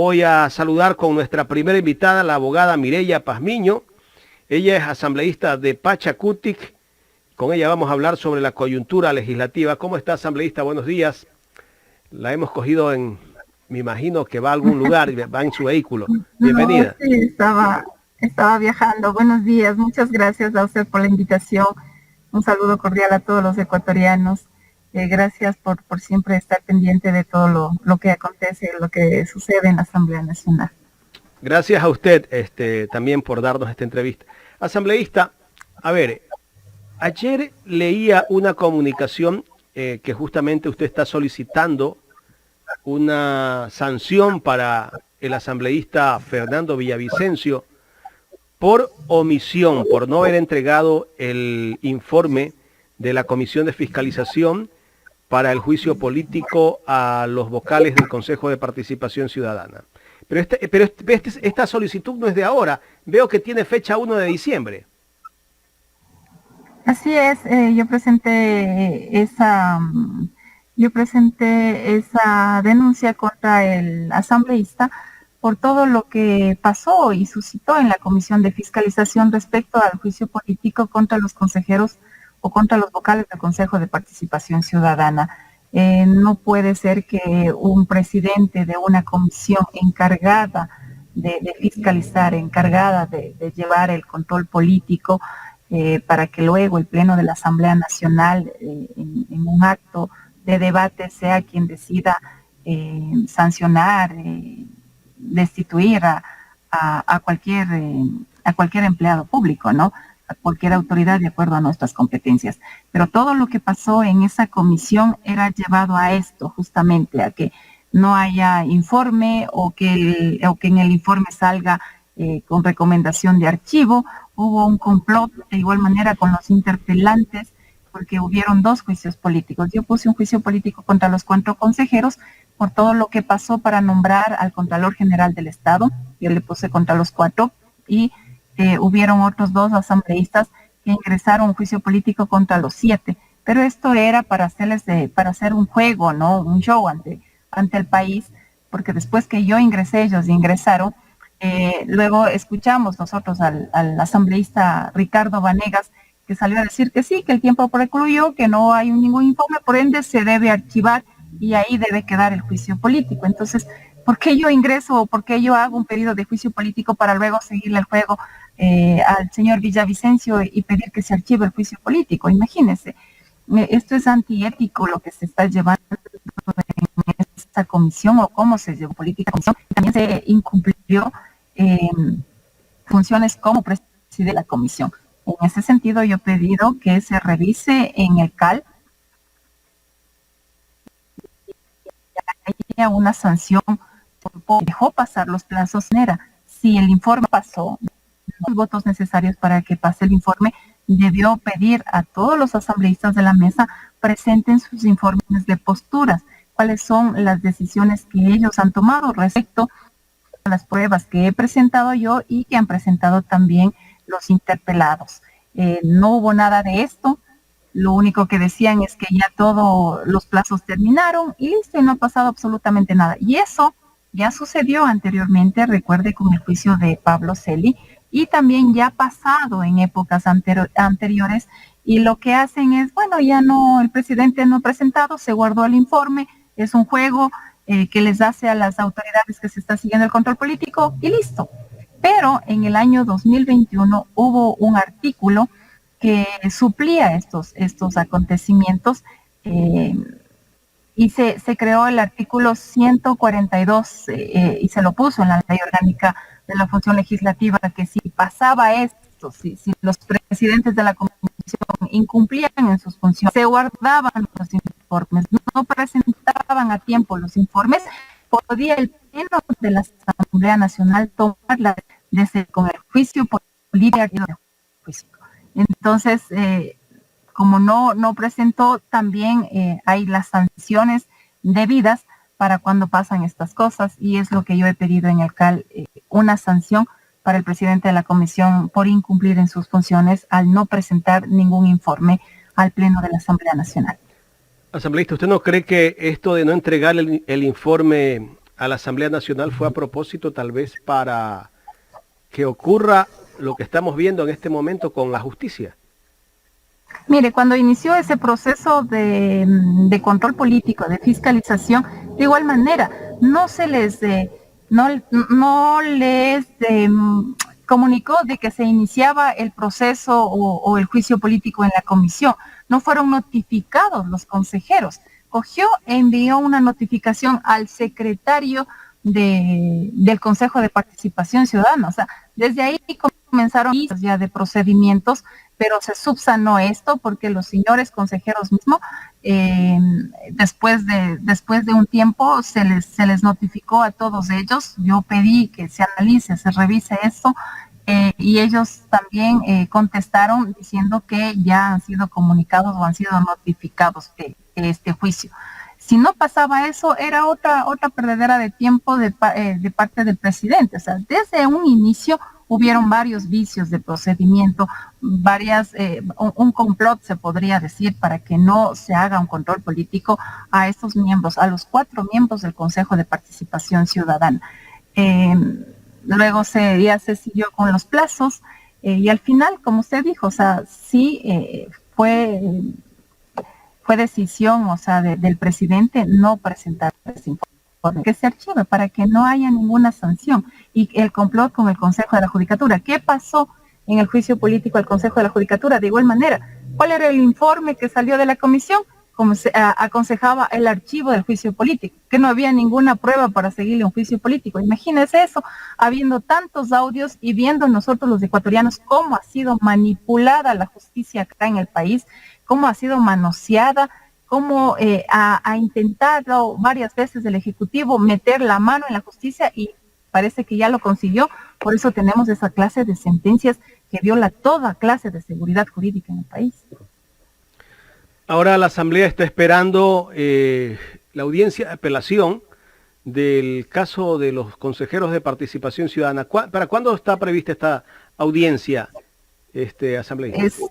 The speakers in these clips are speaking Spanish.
voy a saludar con nuestra primera invitada, la abogada Mireya Pazmiño. Ella es asambleísta de Pachacutic. Con ella vamos a hablar sobre la coyuntura legislativa. ¿Cómo está, asambleísta? Buenos días. La hemos cogido me imagino que va a algún lugar, va en su vehículo. Bienvenida. No, sí, estaba viajando. Buenos días, muchas gracias a usted por la invitación. Un saludo cordial a todos los ecuatorianos. Gracias por siempre estar pendiente de todo lo que acontece, lo que sucede en la Asamblea Nacional. Gracias a usted también por darnos esta entrevista. Asambleísta, a ver, ayer leía una comunicación que justamente usted está solicitando una sanción para el asambleísta Fernando Villavicencio por omisión, por no haber entregado el informe de la Comisión de Fiscalización para el juicio político a los vocales del Consejo de Participación Ciudadana. Pero esta solicitud no es de ahora, veo que tiene fecha 1 de diciembre. Así es, yo presenté esa denuncia contra el asambleísta por todo lo que pasó y suscitó en la Comisión de Fiscalización respecto al juicio político contra los consejeros o contra los vocales del Consejo de Participación Ciudadana. No puede ser que un presidente de una comisión encargada de fiscalizar, encargada de llevar el control político, para que luego el Pleno de la Asamblea Nacional, en un acto de debate, sea quien decida sancionar, destituir a cualquier empleado público, ¿no? A cualquier autoridad de acuerdo a nuestras competencias. Pero todo lo que pasó en esa comisión era llevado a esto, justamente, a que no haya informe o que en el informe salga con recomendación de archivo. Hubo un complot de igual manera con los interpelantes, porque hubieron 2 juicios políticos. Yo puse un juicio político contra los 4 consejeros por todo lo que pasó para nombrar al Contralor General del Estado. Yo le puse contra los 4 y hubieron otros 2 asambleístas que ingresaron un juicio político contra los 7. Pero esto era para hacer un juego, ¿no? Un show ante el país, porque después que yo ingresé, ellos ingresaron. Luego escuchamos nosotros al asambleísta Ricardo Vanegas, que salió a decir que sí, que el tiempo precluyó, que no hay ningún informe, por ende se debe archivar y ahí debe quedar el juicio político. Entonces, ¿por qué yo ingreso o por qué yo hago un pedido de juicio político para luego seguirle el juego al señor Villavicencio y pedir que se archive el juicio político? Imagínense, esto es antiético lo que se está llevando en esta comisión, o cómo se llevó política comisión. También se incumplió funciones como presidente de la comisión. En ese sentido, yo he pedido que se revise en el CAL haya una sanción por dejó pasar los plazos. Si el informe pasó, los votos necesarios para que pase el informe, debió pedir a todos los asambleístas de la mesa presenten sus informes de posturas, cuáles son las decisiones que ellos han tomado respecto a las pruebas que he presentado yo y que han presentado también los interpelados. No hubo nada de esto. Lo único que decían es que ya todos los plazos terminaron y listo, y no ha pasado absolutamente nada. Y eso ya sucedió anteriormente, recuerde, con el juicio de Pablo Celi, y también ya ha pasado en épocas anteriores, y lo que hacen es, bueno, ya no, el presidente no ha presentado, se guardó el informe, es un juego que les hace a las autoridades que se está siguiendo el control político y listo. Pero en el año 2021 hubo un artículo que suplía estos acontecimientos, y se creó el artículo 142 y se lo puso en la ley orgánica de la función legislativa, que si pasaba esto, si los presidentes de la comisión incumplían en sus funciones, se guardaban los informes, no presentaban a tiempo los informes, podía el Pleno de la Asamblea Nacional tomarla con el juicio político. Entonces, como no presentó, también hay las sanciones debidas para cuando pasan estas cosas, y es lo que yo he pedido en el CAL, una sanción para el presidente de la comisión por incumplir en sus funciones al no presentar ningún informe al Pleno de la Asamblea Nacional. Asambleísta, ¿usted no cree que esto de no entregar el informe a la Asamblea Nacional fue a propósito tal vez para que ocurra lo que estamos viendo en este momento con la justicia? Mire, cuando inició ese proceso de control político, de fiscalización, de igual manera, no se les, no les comunicó de que se iniciaba el proceso o el juicio político en la comisión. No fueron notificados los consejeros. Cogió e envió una notificación al secretario del Consejo de Participación Ciudadana. O sea, desde ahí comenzaron ya de procedimientos, pero se subsanó esto porque los señores consejeros mismos, después de un tiempo, se les notificó a todos ellos. Yo pedí que se analice, se revise esto, y ellos también contestaron diciendo que ya han sido comunicados o han sido notificados de este juicio. Si no pasaba eso, era otra perdedera de tiempo de parte del presidente. O sea, desde un inicio hubieron varios vicios de procedimiento, un complot se podría decir para que no se haga un control político a estos miembros, a los 4 miembros del Consejo de Participación Ciudadana. Luego ya se siguió con los plazos y al final, como usted dijo, o sea, sí fue decisión, o sea, del presidente no presentar ese informe, que se archive para que no haya ninguna sanción. Y el complot con el Consejo de la Judicatura. ¿Qué pasó en el juicio político al Consejo de la Judicatura? De igual manera, ¿cuál era el informe que salió de la comisión? Como se aconsejaba el archivo del juicio político, que no había ninguna prueba para seguirle un juicio político. Imagínense eso, habiendo tantos audios y viendo nosotros los ecuatorianos cómo ha sido manipulada la justicia acá en el país, cómo ha sido manoseada, cómo ha intentado varias veces el Ejecutivo meter la mano en la justicia y parece que ya lo consiguió. Por eso tenemos esa clase de sentencias que viola toda clase de seguridad jurídica en el país. Ahora la Asamblea está esperando la audiencia de apelación del caso de los consejeros de participación ciudadana. ¿Para cuándo está prevista esta audiencia, asambleísta?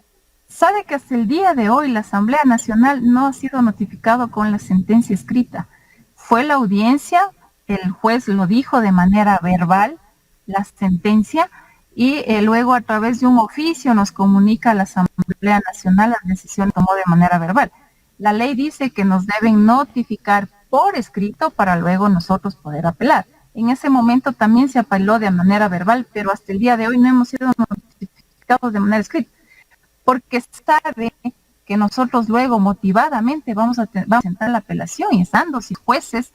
Sabe que hasta el día de hoy la Asamblea Nacional no ha sido notificado con la sentencia escrita. Fue la audiencia, el juez lo dijo de manera verbal, la sentencia, y luego a través de un oficio nos comunica a la Asamblea Nacional la decisión tomó de manera verbal. La ley dice que nos deben notificar por escrito para luego nosotros poder apelar. En ese momento también se apeló de manera verbal, pero hasta el día de hoy no hemos sido notificados de manera escrita, porque sabe que nosotros luego motivadamente vamos a presentar la apelación y estando si jueces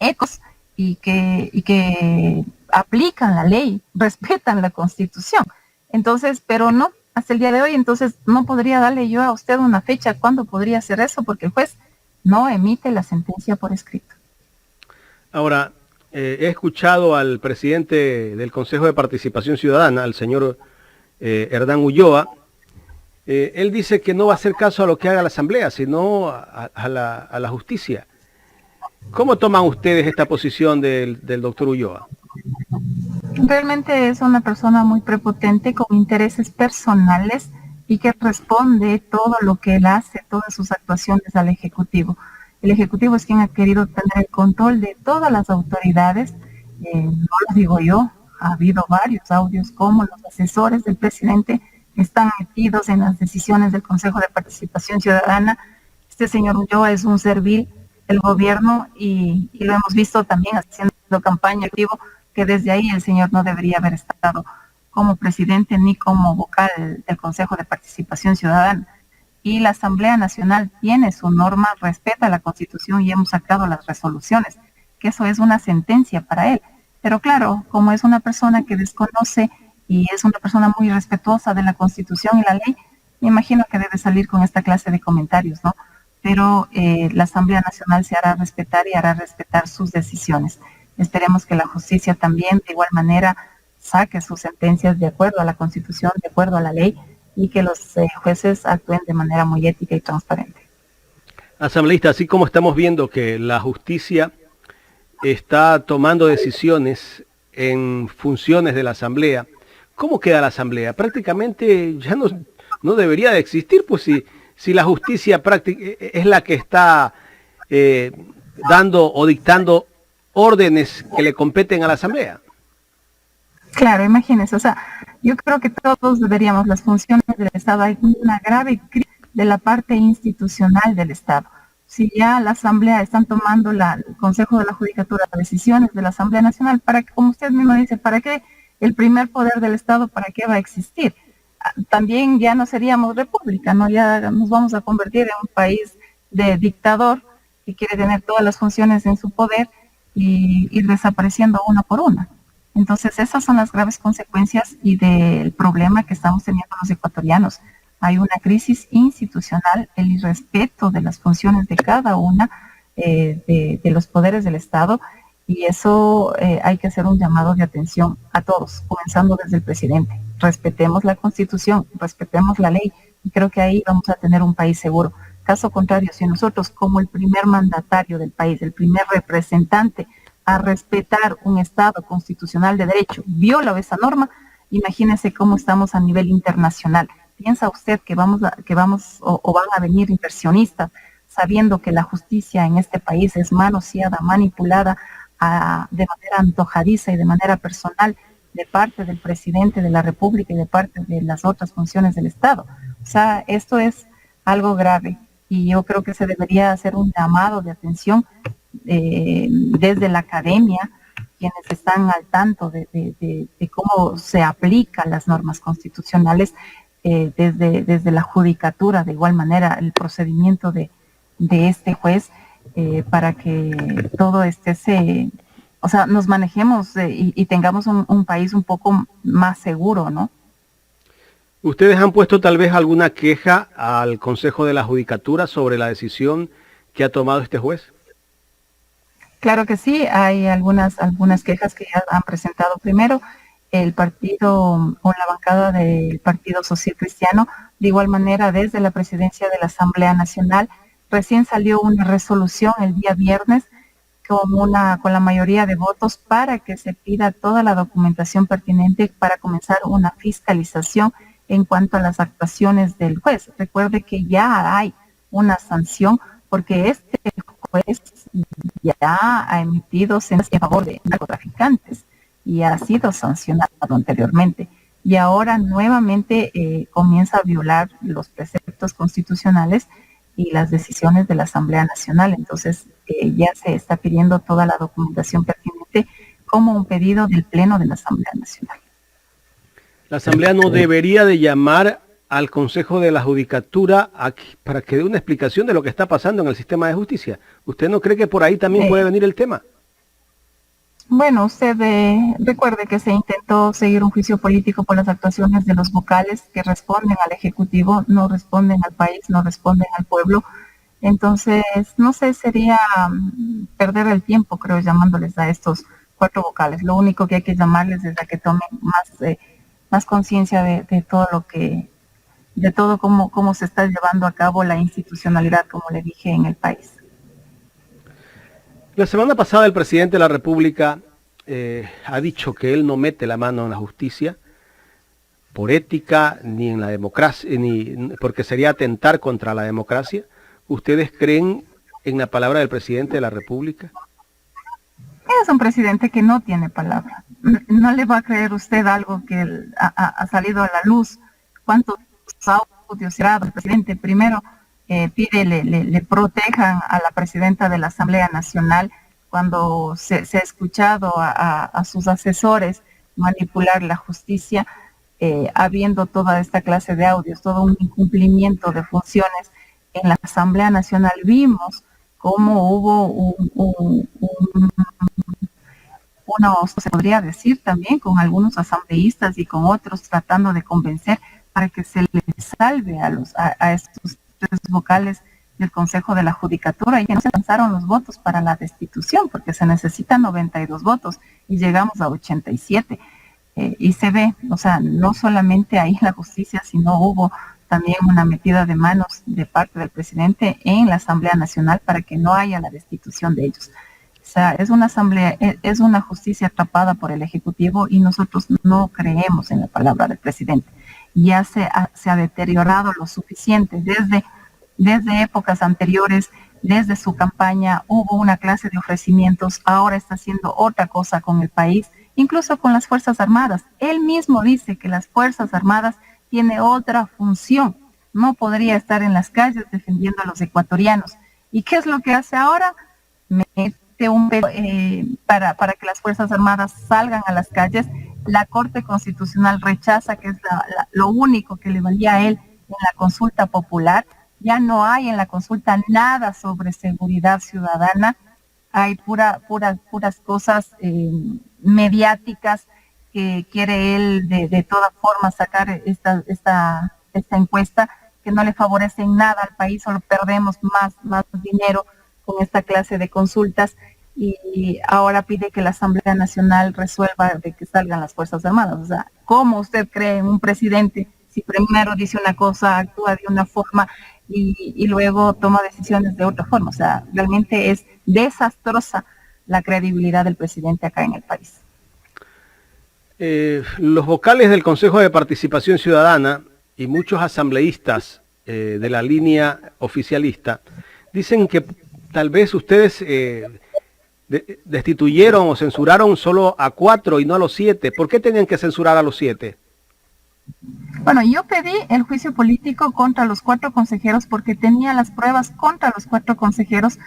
ecos y que aplican la ley, respetan la Constitución. Entonces, pero no, hasta el día de hoy, entonces no podría darle yo a usted una fecha cuándo podría hacer eso, porque el juez no emite la sentencia por escrito. Ahora, he escuchado al presidente del Consejo de Participación Ciudadana, al señor Hernán Ulloa. Él dice que no va a hacer caso a lo que haga la Asamblea, sino a la justicia. ¿Cómo toman ustedes esta posición del doctor Ulloa? Realmente es una persona muy prepotente, con intereses personales y que responde todo lo que él hace, todas sus actuaciones al Ejecutivo. El Ejecutivo es quien ha querido tener el control de todas las autoridades, no lo digo yo, ha habido varios audios como los asesores del presidente están metidos en las decisiones del Consejo de Participación Ciudadana. Este señor Ulloa es un servil del gobierno y lo hemos visto también haciendo campaña activo, que desde ahí el señor no debería haber estado como presidente ni como vocal del Consejo de Participación Ciudadana. Y la Asamblea Nacional tiene su norma, respeta la Constitución y hemos sacado las resoluciones, que eso es una sentencia para él. Pero claro, como es una persona que desconoce y es una persona muy respetuosa de la Constitución y la ley, me imagino que debe salir con esta clase de comentarios, ¿no? Pero la Asamblea Nacional se hará respetar y hará respetar sus decisiones. Esperemos que la justicia también de igual manera saque sus sentencias de acuerdo a la Constitución, de acuerdo a la ley, y que los jueces actúen de manera muy ética y transparente. Asambleísta, así como estamos viendo que la justicia está tomando decisiones en funciones de la Asamblea, ¿cómo queda la Asamblea? Prácticamente ya no debería de existir, pues si la justicia es la que está dando o dictando órdenes que le competen a la Asamblea. Claro, imagínense, o sea, yo creo que todos deberíamos, las funciones del Estado, hay una grave crisis de la parte institucional del Estado. Si ya la Asamblea están tomando el Consejo de la Judicatura, decisiones de la Asamblea Nacional, para que, como usted mismo dice, ¿para qué el primer poder del Estado, para qué va a existir? También ya no seríamos república, ¿no? Ya nos vamos a convertir en un país de dictador que quiere tener todas las funciones en su poder y ir desapareciendo una por una. Entonces, esas son las graves consecuencias y del problema que estamos teniendo los ecuatorianos. Hay una crisis institucional, el irrespeto de las funciones de cada una de los poderes del Estado, y eso hay que hacer un llamado de atención a todos, comenzando desde el presidente. Respetemos la Constitución, respetemos la ley, y creo que ahí vamos a tener un país seguro. Caso contrario, si nosotros, como el primer mandatario del país, el primer representante a respetar un Estado constitucional de derecho, viola esa norma, imagínese cómo estamos a nivel internacional. ¿Piensa usted que vamos o van a venir inversionistas sabiendo que la justicia en este país es manoseada, manipulada de manera antojadiza y de manera personal de parte del presidente de la República y de parte de las otras funciones del Estado? O sea, esto es algo grave y yo creo que se debería hacer un llamado de atención desde la academia, quienes están al tanto de cómo se aplican las normas constitucionales, desde la judicatura, de igual manera el procedimiento de este juez, para que todo nos manejemos y tengamos un país un poco más seguro, ¿no? ¿Ustedes han puesto tal vez alguna queja al Consejo de la Judicatura sobre la decisión que ha tomado este juez? Claro que sí, hay algunas quejas que ya han presentado primero el partido o la bancada del Partido Social Cristiano, de igual manera desde la presidencia de la Asamblea Nacional. Recién salió una resolución el día viernes con la mayoría de votos para que se pida toda la documentación pertinente para comenzar una fiscalización en cuanto a las actuaciones del juez. Recuerde que ya hay una sanción porque este juez ya ha emitido sentencias en favor de narcotraficantes y ha sido sancionado anteriormente. Y ahora nuevamente comienza a violar los preceptos constitucionales y las decisiones de la Asamblea Nacional. Entonces ya se está pidiendo toda la documentación pertinente como un pedido del Pleno de la Asamblea Nacional. La Asamblea no debería de llamar al Consejo de la Judicatura para que dé una explicación de lo que está pasando en el sistema de justicia. ¿Usted no cree que por ahí también puede venir el tema? Bueno, usted recuerde que se intentó seguir un juicio político por las actuaciones de los vocales que responden al Ejecutivo, no responden al país, no responden al pueblo. Entonces, no sé, sería perder el tiempo, creo, llamándoles a estos 4 vocales. Lo único que hay que llamarles es a que tomen más conciencia de todo cómo se está llevando a cabo la institucionalidad, como le dije, en el país. La semana pasada el presidente de la República ha dicho que él no mete la mano en la justicia por ética ni en la democracia, ni porque sería atentar contra la democracia. ¿Ustedes creen en la palabra del presidente de la República? Es un presidente que no tiene palabra. No le va a creer usted algo que ha salido a la luz. ¿Cuántos audios cerrados el presidente? Primero pide le protejan a la presidenta de la Asamblea Nacional cuando se ha escuchado a sus asesores manipular la justicia, habiendo toda esta clase de audios, todo un incumplimiento de funciones en la Asamblea Nacional. Vimos cómo hubo se podría decir también, con algunos asambleístas y con otros tratando de convencer para que se les salve a estos 3 vocales del Consejo de la Judicatura, y que no se alcanzaron los votos para la destitución, porque se necesitan 92 votos y llegamos a 87. Y se ve, o sea, no solamente ahí la justicia, sino hubo también una metida de manos de parte del presidente en la Asamblea Nacional para que no haya la destitución de ellos. O sea, es una justicia atrapada por el Ejecutivo y nosotros no creemos en la palabra del presidente. Ya se ha deteriorado lo suficiente desde desde épocas anteriores, desde su campaña, hubo una clase de ofrecimientos, ahora está haciendo otra cosa con el país, incluso con las Fuerzas Armadas. Él mismo dice que las Fuerzas Armadas tienen otra función, no podría estar en las calles defendiendo a los ecuatorianos. ¿Y qué es lo que hace ahora? Mete un veto para que las Fuerzas Armadas salgan a las calles. La Corte Constitucional rechaza, que es lo único que le valía a él en la consulta popular. Ya no hay en la consulta nada sobre seguridad ciudadana, hay puras cosas mediáticas que quiere él de todas formas sacar esta encuesta, que no le favorece en nada al país, solo perdemos más dinero con esta clase de consultas, y ahora pide que la Asamblea Nacional resuelva de que salgan las Fuerzas Armadas. O sea, ¿cómo usted cree en un presidente si primero dice una cosa, actúa de una forma y luego toma decisiones de otra forma? O sea, realmente es desastrosa la credibilidad del presidente acá en el país. Los vocales del Consejo de Participación Ciudadana y muchos asambleístas de la línea oficialista dicen que tal vez ustedes destituyeron o censuraron solo a 4 y no a los 7. ¿Por qué tenían que censurar a los 7? Bueno, yo pedí el juicio político contra los 4 consejeros porque tenía las pruebas contra los 4 consejeros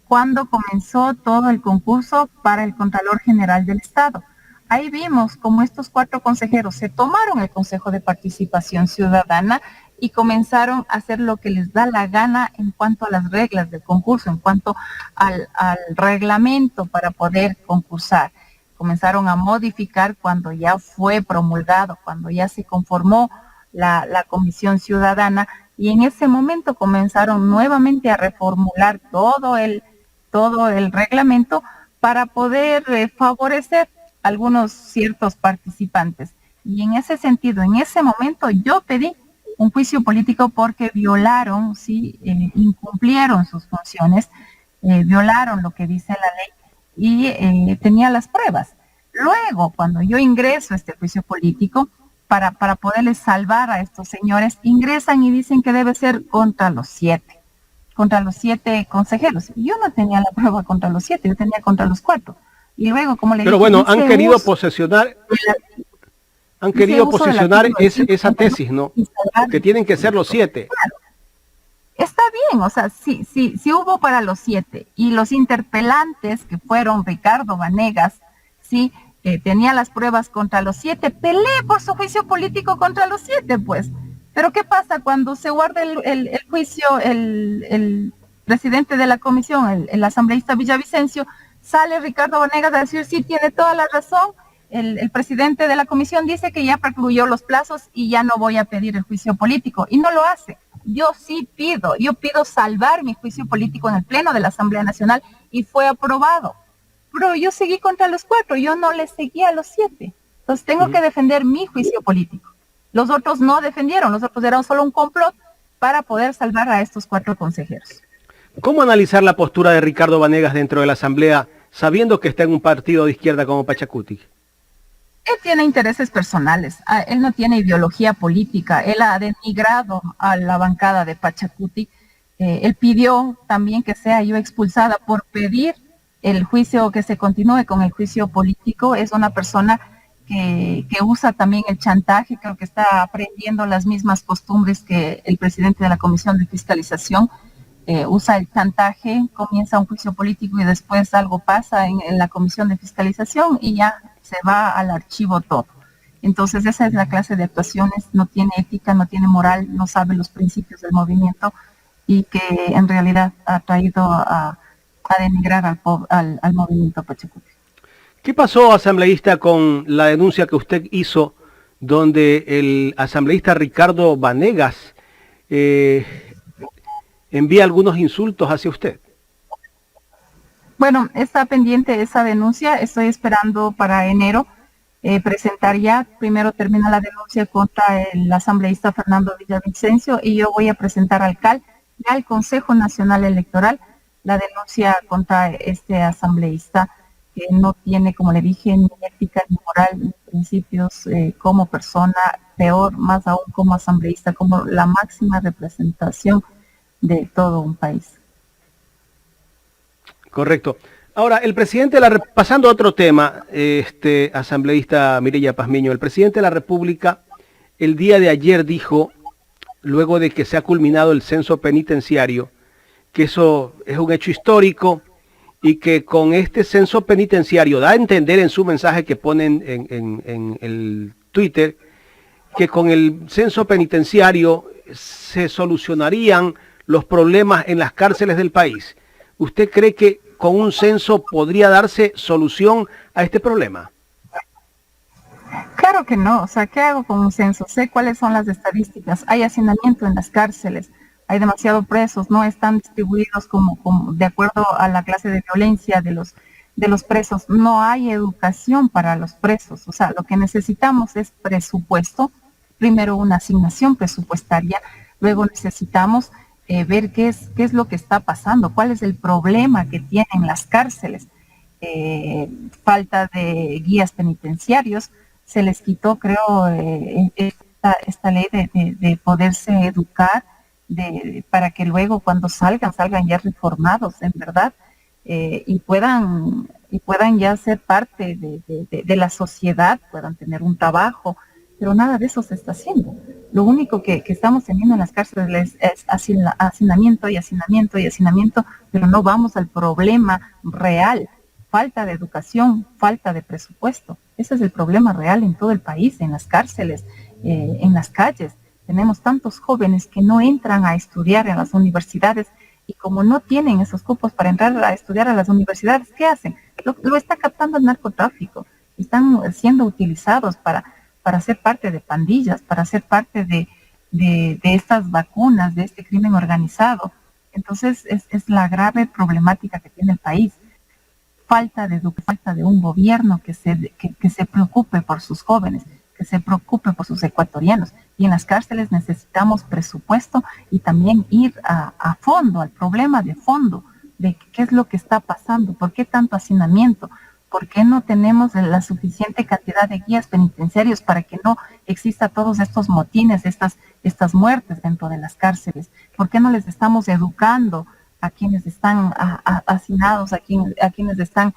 cuando comenzó todo el concurso para el Contralor General del Estado. Ahí vimos cómo estos 4 consejeros se tomaron el Consejo de Participación Ciudadana y comenzaron a hacer lo que les da la gana en cuanto a las reglas del concurso, en cuanto al reglamento para poder concursar. Comenzaron a modificar cuando ya fue promulgado, cuando ya se conformó la Comisión Ciudadana, y en ese momento comenzaron nuevamente a reformular todo el reglamento para poder favorecer a algunos ciertos participantes. Y en ese sentido, en ese momento yo pedí un juicio político porque violaron, sí, incumplieron sus funciones, violaron lo que dice la ley y tenía las pruebas. Luego, cuando yo ingreso a este juicio político, para poderles salvar a estos señores, ingresan y dicen que debe ser contra los 7 consejeros. Yo no tenía la prueba contra los 7, yo tenía contra los 4. Y luego, como le dije, pero bueno, han querido posesionar esa tesis, ¿no? Que tienen que ser los 7. Claro. Está bien, o sea, sí hubo para los 7, y los interpelantes que fueron Ricardo Vanegas, sí, tenía las pruebas contra los 7, peleé por su juicio político contra los 7, pues. Pero ¿qué pasa cuando se guarda el juicio, el presidente de la comisión, el asambleísta Villavicencio, sale Ricardo Vanegas a decir, sí, tiene toda la razón, el presidente de la comisión dice que ya precluyó los plazos y ya no voy a pedir el juicio político, y no lo hace. Yo pido salvar mi juicio político en el Pleno de la Asamblea Nacional y fue aprobado. Pero yo seguí contra los 4, yo no le seguí a los 7. Entonces tengo que defender mi juicio político. Los otros no defendieron, los otros eran solo un complot para poder salvar a estos 4 consejeros. ¿Cómo analizar la postura de Ricardo Vanegas dentro de la Asamblea, sabiendo que está en un partido de izquierda como Pachacuti? Él tiene intereses personales, él no tiene ideología política, él ha denigrado a la bancada de Pachacuti, él pidió también que sea yo expulsada por pedir el juicio, que se continúe con el juicio político. Es una persona que usa también el chantaje, creo que está aprendiendo las mismas costumbres que el presidente de la Comisión de Fiscalización, usa el chantaje, comienza un juicio político y después algo pasa en la Comisión de Fiscalización y ya se va al archivo todo. Entonces esa es la clase de actuaciones, no tiene ética, no tiene moral, no sabe los principios del movimiento y que en realidad ha traído a denigrar al movimiento Pachacuti. ¿Qué pasó, asambleísta, con la denuncia que usted hizo donde el asambleísta Ricardo Vanegas envía algunos insultos hacia usted? Bueno, está pendiente esa denuncia, estoy esperando para enero presentar ya. Primero termina la denuncia contra el asambleísta Fernando Villavicencio y yo voy a presentar al CAL y al Consejo Nacional Electoral la denuncia contra este asambleísta que no tiene, como le dije, ni ética, ni moral, ni principios como persona, peor, más aún como asambleísta, como la máxima representación de todo un país. Correcto. Ahora, el presidente, pasando a otro tema, asambleísta Mireya Pazmiño, el presidente de la República el día de ayer dijo, luego de que se ha culminado el censo penitenciario, que eso es un hecho histórico y que con este censo penitenciario, da a entender en su mensaje que ponen en el Twitter, que con el censo penitenciario se solucionarían los problemas en las cárceles del país. ¿Usted cree que con un censo podría darse solución a este problema? Claro que no, o sea, ¿qué hago con un censo? Sé cuáles son las estadísticas, hay hacinamiento en las cárceles, hay demasiados presos, no están distribuidos como de acuerdo a la clase de violencia de los presos, no hay educación para los presos, o sea, lo que necesitamos es presupuesto, primero una asignación presupuestaria, luego necesitamos ver qué es lo que está pasando, cuál es el problema que tienen las cárceles, falta de guías penitenciarios, se les quitó, creo, esta ley de poderse educar para que luego cuando salgan ya reformados, en verdad, y puedan ya ser parte de la sociedad, puedan tener un trabajo, pero nada de eso se está haciendo. Lo único que estamos teniendo en las cárceles es hacinamiento y hacinamiento y hacinamiento, pero no vamos al problema real. Falta de educación, falta de presupuesto. Ese es el problema real en todo el país, en las cárceles, en las calles. Tenemos tantos jóvenes que no entran a estudiar en las universidades y como no tienen esos cupos para entrar a estudiar a las universidades, ¿qué hacen? Lo está captando el narcotráfico. Están siendo utilizados para ser parte de pandillas, para ser parte de estas vacunas, de este crimen organizado. Entonces es la grave problemática que tiene el país. Falta de un gobierno que se preocupe por sus jóvenes, que se preocupe por sus ecuatorianos. Y en las cárceles necesitamos presupuesto y también ir a fondo, al problema de fondo, de qué es lo que está pasando, por qué tanto hacinamiento, por qué no tenemos la suficiente cantidad de guías penitenciarios para que no exista todos estos motines, estas muertes dentro de las cárceles, por qué no les estamos educando a quienes están hacinados, a quienes están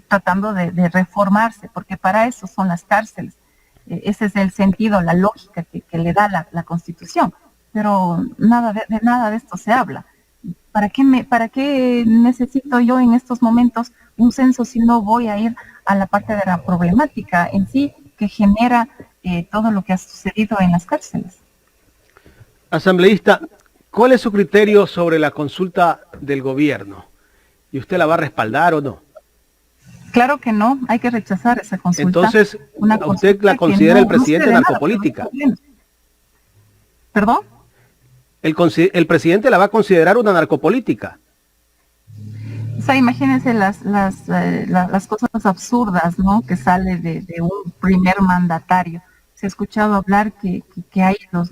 tratando de reformarse, porque para eso son las cárceles. Ese es el sentido, la lógica que le da la Constitución, pero nada de esto se habla. ¿Para qué necesito yo en estos momentos un censo si no voy a ir a la parte de la problemática en sí que genera todo lo que ha sucedido en las cárceles? Asambleísta, ¿cuál es su criterio sobre la consulta del gobierno? ¿Y usted la va a respaldar o no? Claro que no, hay que rechazar esa consulta. Entonces, ¿a usted la considera el presidente narcopolítica? ¿Perdón? El presidente la va a considerar una narcopolítica. O sea, imagínense las cosas absurdas, ¿no? Que sale de un primer mandatario. Se ha escuchado hablar que hay los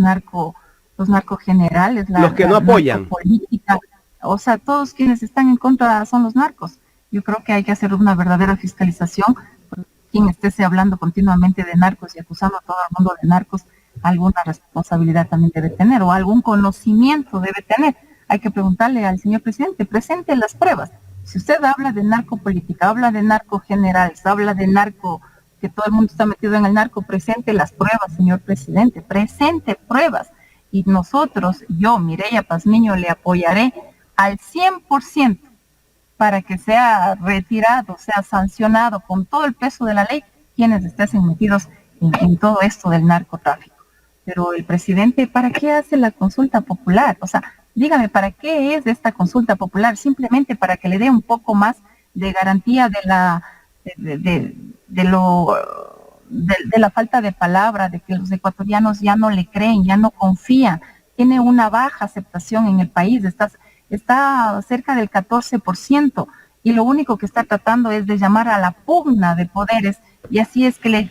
narcogenerales, los que no apoyan. Política. O sea, todos quienes están en contra son los narcos. Yo creo que hay que hacer una verdadera fiscalización. Quien esté hablando continuamente de narcos y acusando a todo el mundo de narcos, alguna responsabilidad también debe tener o algún conocimiento debe tener. Hay que preguntarle al señor presidente, presente las pruebas. Si usted habla de narcopolítica, habla de narcogenerales, habla de narco, que todo el mundo está metido en el narco, presente las pruebas, señor presidente, presente pruebas. Y nosotros, yo, Mireya Pazmiño, le apoyaré al 100% para que sea retirado, sea sancionado con todo el peso de la ley quienes estén metidos en todo esto del narcotráfico. Pero el presidente, ¿para qué hace la consulta popular? O sea, dígame, ¿para qué es esta consulta popular? Simplemente para que le dé un poco más de garantía de la falta de palabra, de que los ecuatorianos ya no le creen, ya no confían. Tiene una baja aceptación en el país, está cerca del 14%, y lo único que está tratando es de llamar a la pugna de poderes, y así es que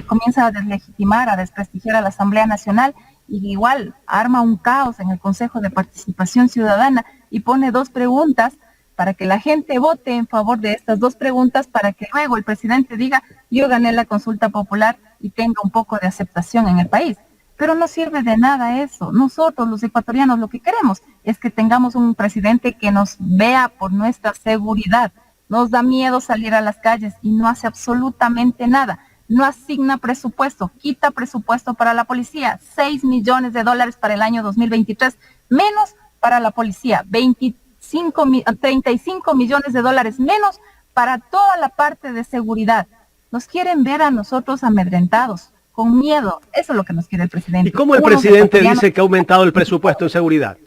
comienza a deslegitimar, a desprestigiar a la Asamblea Nacional, y igual arma un caos en el Consejo de Participación Ciudadana y pone 2 preguntas para que la gente vote en favor de estas 2 preguntas, para que luego el presidente diga, yo gané la consulta popular y tenga un poco de aceptación en el país. Pero no sirve de nada eso. Nosotros, los ecuatorianos, lo que queremos es que tengamos un presidente que nos vea por nuestra seguridad. Nos da miedo salir a las calles y no hace absolutamente nada. No asigna presupuesto, quita presupuesto para la policía, 6 millones de dólares para el año 2023, menos para la policía, 35 millones de dólares menos para toda la parte de seguridad. Nos quieren ver a nosotros amedrentados, con miedo. Eso es lo que nos quiere el presidente. ¿Y cómo el presidente dice que ha aumentado el presupuesto en seguridad?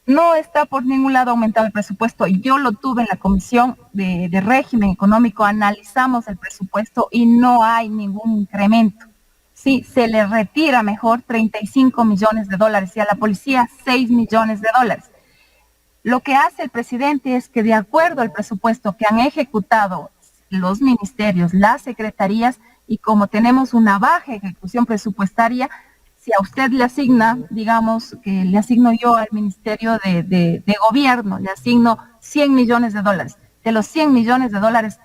No está por ningún lado aumentado el presupuesto. Yo lo tuve en la Comisión de Régimen Económico, analizamos el presupuesto y no hay ningún incremento. Sí, se le retira mejor 35 millones de dólares y a la policía 6 millones de dólares. Lo que hace el presidente es que de acuerdo al presupuesto que han ejecutado los ministerios, las secretarías, y como tenemos una baja ejecución presupuestaria, si a usted le asigna, digamos que le asigno yo al Ministerio de Gobierno, le asigno 100 millones de dólares. De los 100 millones de dólares,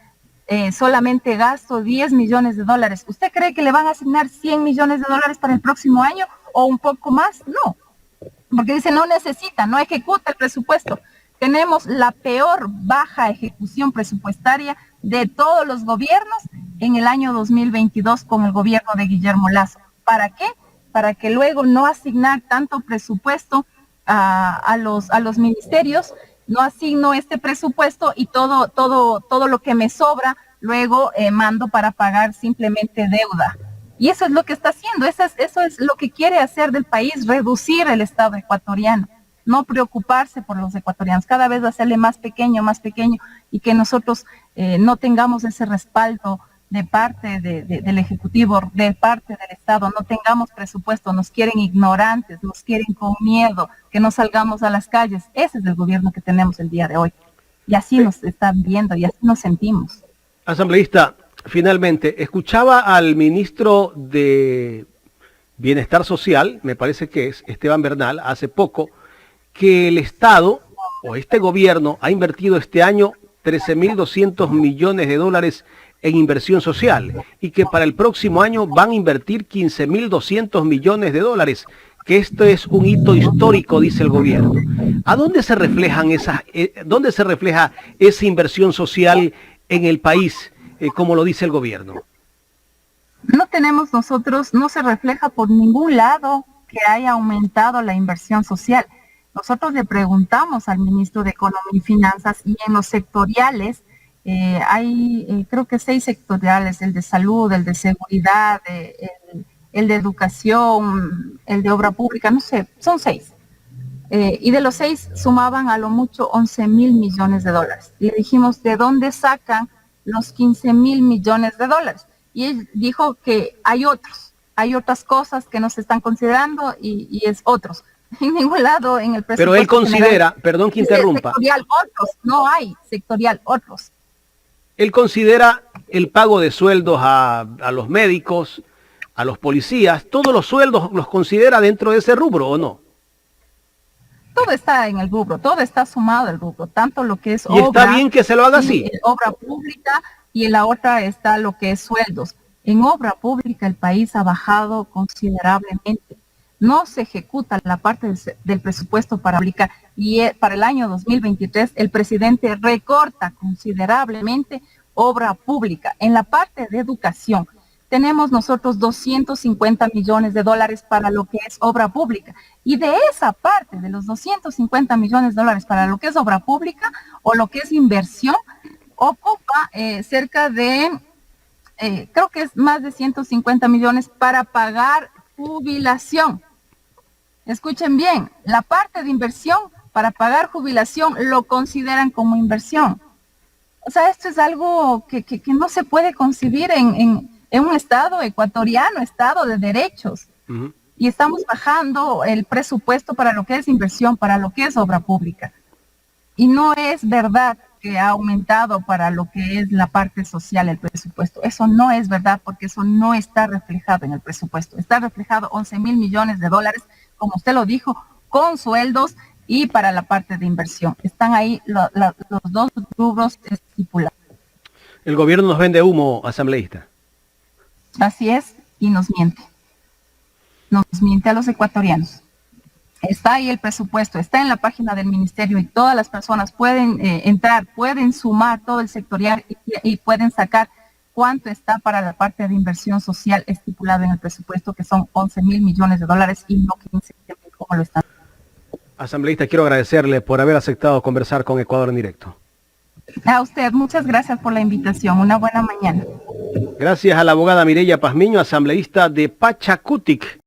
solamente gasto 10 millones de dólares. ¿Usted cree que le van a asignar 100 millones de dólares para el próximo año o un poco más? No, porque dice no necesita, no ejecuta el presupuesto. Tenemos la peor baja ejecución presupuestaria de todos los gobiernos en el año 2022 con el gobierno de Guillermo Lasso. ¿Para qué? Para que luego no asignar tanto presupuesto a los ministerios, no asigno este presupuesto y todo lo que me sobra luego mando para pagar simplemente deuda. Y eso es lo que está haciendo, eso es lo que quiere hacer del país, reducir el Estado ecuatoriano. No preocuparse por los ecuatorianos, cada vez hacerle más pequeño, y que nosotros no tengamos ese respaldo de parte del Ejecutivo, de parte del Estado, no tengamos presupuesto, nos quieren ignorantes, nos quieren con miedo, que no salgamos a las calles. Ese es el gobierno que tenemos el día de hoy. Y así nos están viendo, y así nos sentimos. Asambleísta, finalmente, escuchaba al ministro de Bienestar Social, me parece que es Esteban Bernal, hace poco, que el Estado o este gobierno ha invertido este año 13.200 millones de dólares en inversión social y que para el próximo año van a invertir 15.200 millones de dólares, que esto es un hito histórico, dice el gobierno. ¿A dónde se reflejan dónde se refleja esa inversión social en el país, como lo dice el gobierno? No tenemos nosotros, no se refleja por ningún lado que haya aumentado la inversión social. Nosotros le preguntamos al ministro de Economía y Finanzas y en los sectoriales, hay creo que 6 sectoriales, el de salud, el de seguridad, el de educación, el de obra pública, no sé, son 6. Y de los 6 sumaban a lo mucho 11.000 millones de dólares. Le dijimos, ¿de dónde sacan los 15.000 millones de dólares? Y él dijo que hay otras cosas que no se están considerando y es otros. En ningún lado en el presupuesto. Pero él considera, general, perdón que interrumpa. Sectorial otros, no hay sectorial otros. Él considera el pago de sueldos a los médicos, a los policías, todos los sueldos los considera dentro de ese rubro, ¿o no? Todo está en el rubro, todo está sumado al rubro, tanto lo que es obra. ¿Y está bien que se lo haga así? Obra pública y en la otra está lo que es sueldos. En obra pública el país ha bajado considerablemente. No se ejecuta la parte del presupuesto para aplicar y para el año 2023 el presidente recorta considerablemente obra pública. En la parte de educación tenemos nosotros 250 millones de dólares para lo que es obra pública y de esa parte de los 250 millones de dólares para lo que es obra pública o lo que es inversión ocupa cerca de creo que es más de 150 millones para pagar jubilación. Escuchen bien, la parte de inversión para pagar jubilación lo consideran como inversión. O sea, esto es algo que no se puede concebir en un Estado ecuatoriano, Estado de derechos. Uh-huh. Y estamos bajando el presupuesto para lo que es inversión, para lo que es obra pública. Y no es verdad que ha aumentado para lo que es la parte social el presupuesto. Eso no es verdad porque eso no está reflejado en el presupuesto. Está reflejado 11.000 millones de dólares, como usted lo dijo, con sueldos y para la parte de inversión. Están ahí los dos rubros estipulados. El gobierno nos vende humo, asambleísta. Así es, y nos miente. nos miente a los ecuatorianos. Está ahí el presupuesto, está en la página del ministerio y todas las personas pueden entrar, pueden sumar todo el sectorial y pueden sacar cuánto está para la parte de inversión social estipulado en el presupuesto, que son 11.000 millones de dólares y no 15 como lo están. Asambleísta, quiero agradecerle por haber aceptado conversar con Ecuador en directo. A usted, muchas gracias por la invitación. Una buena mañana. Gracias a la abogada Mireya Pazmiño, asambleísta de Pachacutic.